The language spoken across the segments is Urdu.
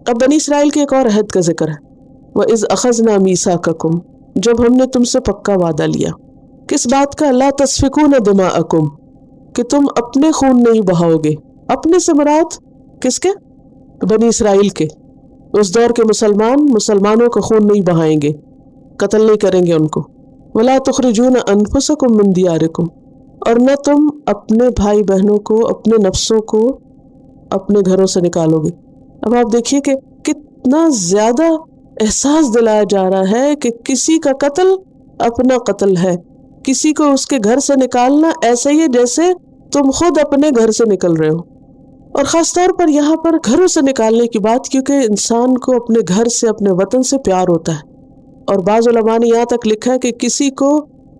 اب بنی اسرائیل کے ایک اور عہد کا ذکر ہے، وَإِذْ أَخَذْنَا مِيثَاقَكُمْ، جب ہم نے تم سے پکا وعدہ لیا، کس بات کا؟ لَا تَسْفِكُونَ دِمَاءَكُمْ، کہ تم اپنے خون نہیں بہاؤ گے۔ اپنے سے مراد کس کے؟ بنی اسرائیل کے۔ اس دور کے مسلمانوں کا خون نہیں بہائیں گے، قتل نہیں کریں گے ان کو۔ وَلَا تُخْرِجُونَ أَنفُسَكُم مِّن دِيَارِكُمْ، اور نہ تم اپنے بھائی بہنوں کو، اپنے نفسوں کو اپنے گھروں سے نکالو گے۔ اب آپ دیکھیے کہ کتنا زیادہ احساس دلایا جا رہا ہے کہ کسی کا قتل اپنا قتل ہے، کسی کو اس کے گھر سے نکالنا ایسا ہی ہے جیسے تم خود اپنے گھر سے نکل رہے ہو۔ اور خاص طور پر یہاں پر گھروں سے نکالنے کی بات، کیونکہ انسان کو اپنے گھر سے، اپنے وطن سے پیار ہوتا ہے، اور بعض علماء نے یہاں تک لکھا ہے کہ کسی کو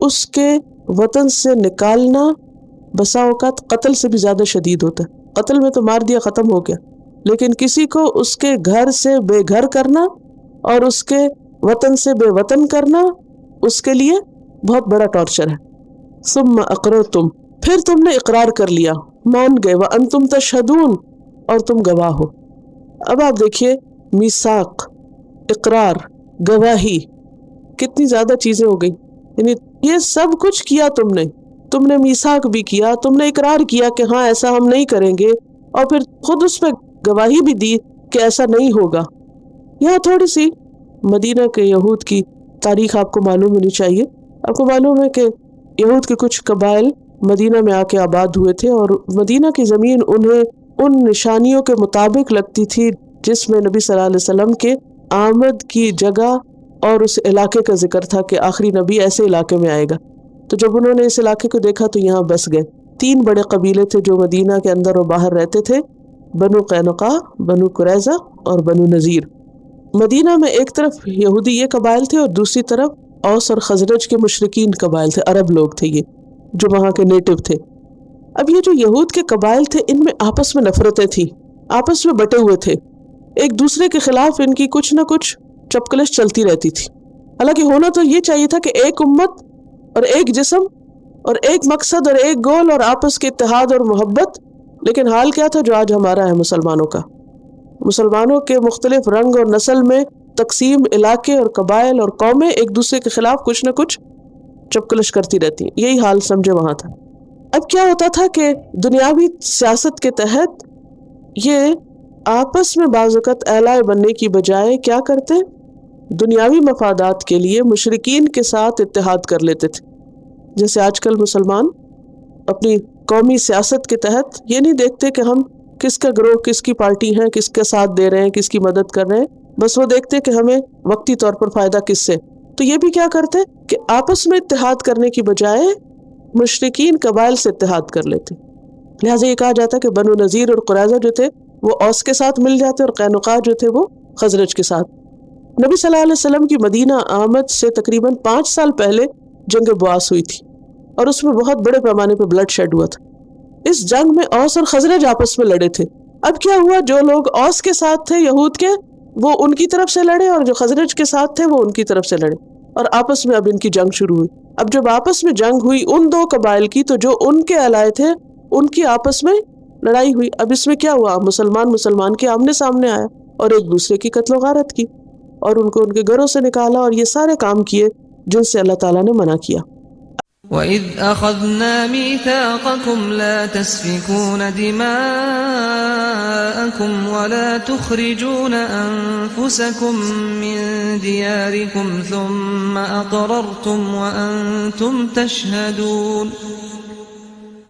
اس کے وطن سے نکالنا بسا اوقات قتل سے بھی زیادہ شدید ہوتا ہے۔ قتل میں تو مار دیا، ختم ہو گیا، لیکن کسی کو اس کے گھر سے بے گھر کرنا اور اس کے وطن سے بے وطن کرنا اس کے لیے بہت بڑا ٹارچر ہے۔ ثم اقررتم، پھر تم نے اقرار کر لیا، مان گئے، وانتم تشہدون، اور تم گواہ ہو۔ اب آپ دیکھیے، میثاق، اقرار، گواہی، کتنی زیادہ چیزیں ہو گئی، یعنی یہ سب کچھ کیا تم نے میثاق بھی کیا، تم نے اقرار کیا کہ ہاں ایسا ہم نہیں کریں گے، اور پھر خود اس پہ گواہی بھی دی کہ ایسا نہیں ہوگا۔ یہاں تھوڑی سی مدینہ کے یہود کی تاریخ آپ کو معلوم ہونی چاہیے۔ آپ کو معلوم ہے کہ یہود کے کچھ قبائل مدینہ میں آ کے آباد ہوئے تھے، اور مدینہ کی زمین انہیں ان نشانیوں کے مطابق لگتی تھی جس میں نبی صلی اللہ علیہ وسلم کے آمد کی جگہ اور اس علاقے کا ذکر تھا کہ آخری نبی ایسے علاقے میں آئے گا۔ تو جب انہوں نے اس علاقے کو دیکھا تو یہاں بس گئے۔ 3 بڑے قبیلے تھے جو مدینہ کے اندر و باہر رہتے تھے، بنو قینقاع، بنو قریظہ اور بنو نذیر۔ مدینہ میں ایک طرف یہودی یہ قبائل تھے اور دوسری طرف اوس اور خزرج کے مشرکین قبائل تھے، عرب لوگ تھے یہ جو وہاں کے نیٹو تھے۔ اب یہ جو یہود کے قبائل تھے ان میں آپس میں نفرتیں تھیں، آپس میں بٹے ہوئے تھے، ایک دوسرے کے خلاف ان کی کچھ نہ کچھ چپکلش چلتی رہتی تھی۔ حالانکہ ہونا تو یہ چاہیے تھا کہ ایک امت اور ایک جسم اور ایک مقصد اور ایک گول اور آپس کے اتحاد اور محبت، لیکن حال کیا تھا جو آج ہمارا ہے مسلمانوں کا؟ مسلمانوں کے مختلف رنگ اور نسل میں تقسیم، علاقے اور قبائل اور قومیں ایک دوسرے کے خلاف کچھ نہ کچھ چپکلش کرتی رہتی، یہی حال سمجھے وہاں تھا۔ اب کیا ہوتا تھا کہ دنیاوی سیاست کے تحت یہ آپس میں بعض اوقات اعلائے بننے کی بجائے کیا کرتے، دنیاوی مفادات کے لیے مشرکین کے ساتھ اتحاد کر لیتے تھے۔ جیسے آج کل مسلمان اپنی قومی سیاست کے تحت یہ نہیں دیکھتے کہ ہم کس کا گروہ، کس کی پارٹی ہیں، کس کے ساتھ دے رہے ہیں، کس کی مدد کر رہے ہیں، بس وہ دیکھتے کہ ہمیں وقتی طور پر فائدہ کس سے۔ تو یہ بھی کیا کرتے کہ آپس میں اتحاد کرنے کی بجائے مشرکین قبائل سے اتحاد کر لیتے۔ لہٰذا یہ کہا جاتا کہ بنو نذیر اور قریظہ جو تھے وہ اوس کے ساتھ مل جاتے اور قینقاع جو تھے وہ خزرج کے ساتھ۔ نبی صلی اللہ علیہ وسلم کی مدینہ آمد سے تقریباً 5 سال پہلے جنگ بواس ہوئی تھی، اور اس میں بہت بڑے پیمانے پہ بلڈ شیڈ ہوا تھا۔ اس جنگ میں اوس اور خزرج آپس میں لڑے تھے۔ اب کیا ہوا، جو لوگ اوس کے ساتھ تھے یہود کے وہ ان کی طرف سے لڑے، اور جو خزرج کے ساتھ تھے وہ ان کی طرف سے لڑے، اور آپس میں اب ان کی جنگ شروع ہوئی۔ اب جب آپس میں جنگ ہوئی ان 2 قبائل کی، تو جو ان کے الائے تھے ان کی آپس میں لڑائی ہوئی۔ اب اس میں کیا ہوا، مسلمان کے آمنے سامنے آیا اور ایک دوسرے کی قتل و غارت کی، اور ان کو ان کے گھروں سے نکالا، اور یہ سارے کام کیے جن سے اللہ تعالیٰ نے منع کیا۔ وَإِذْ أَخَذْنَا مِيثَاقَكُمْ لَا تَسْفِكُونَ دِمَاءَكُمْ وَلَا تُخْرِجُونَ أَنفُسَكُمْ مِنْ دِيَارِكُمْ ثُمَّ أَقْرَرْتُمْ وَأَنْتُمْ تَشْهَدُونَ۔